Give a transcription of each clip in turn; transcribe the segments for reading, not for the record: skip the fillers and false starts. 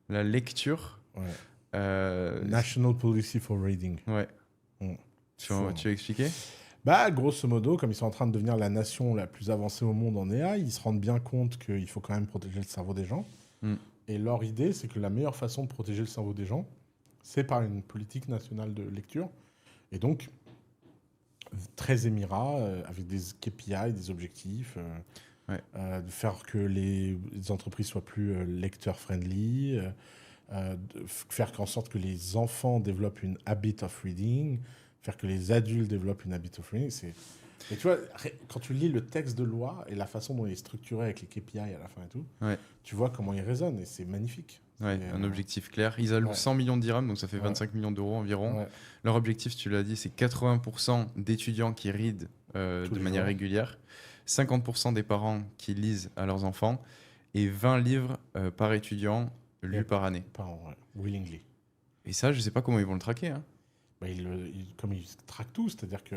la lecture. Ouais. euh, National Policy for Reading. ouais. Mm. Tu Fou, hein. veux expliquer? Bah, grosso modo, comme ils sont en train de devenir la nation la plus avancée au monde en AI, ils se rendent bien compte qu'il faut quand même protéger le cerveau des gens. Mm. Et leur idée, c'est que la meilleure façon de protéger le cerveau des gens, c'est par une politique nationale de lecture. Et donc, très émirat, avec des KPI, des objectifs, Ouais. de faire que les entreprises soient plus lecteur-friendly, faire en sorte que les enfants développent une habit of reading, faire que les adultes développent une habit of reading. Et tu vois, quand tu lis le texte de loi et la façon dont il est structuré avec les KPI à la fin et tout, Ouais. tu vois comment il résonne et c'est magnifique. Ouais, C'est, un objectif clair. Ils allouent ouais. 100 millions de dirhams, donc ça fait Ouais. 25 millions d'euros environ. Ouais, Leur objectif, tu l'as dit, c'est 80% d'étudiants qui read tous de les manière jours. régulière, 50% des parents qui lisent à leurs enfants et 20 livres par étudiant lus Yep. par année. Ouais, willingly. Et ça, je sais pas comment ils vont le traquer. Hein. Bah, comme ils traquent tout, c'est-à-dire que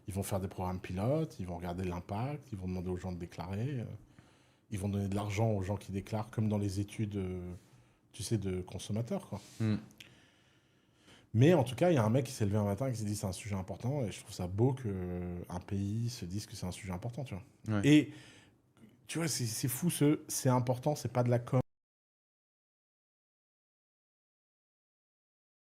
ils vont faire des programmes pilotes, ils vont regarder l'impact, ils vont demander aux gens de déclarer, ils vont donner de l'argent aux gens qui déclarent, comme dans les études, tu sais, de consommateurs, quoi. Mm. Mais en tout cas, il y a un mec qui s'est levé un matin et qui s'est dit c'est un sujet important, et je trouve ça beau qu'un pays se dise que c'est un sujet important, tu vois. Ouais. Et tu vois, c'est fou, c'est important, c'est pas de la com.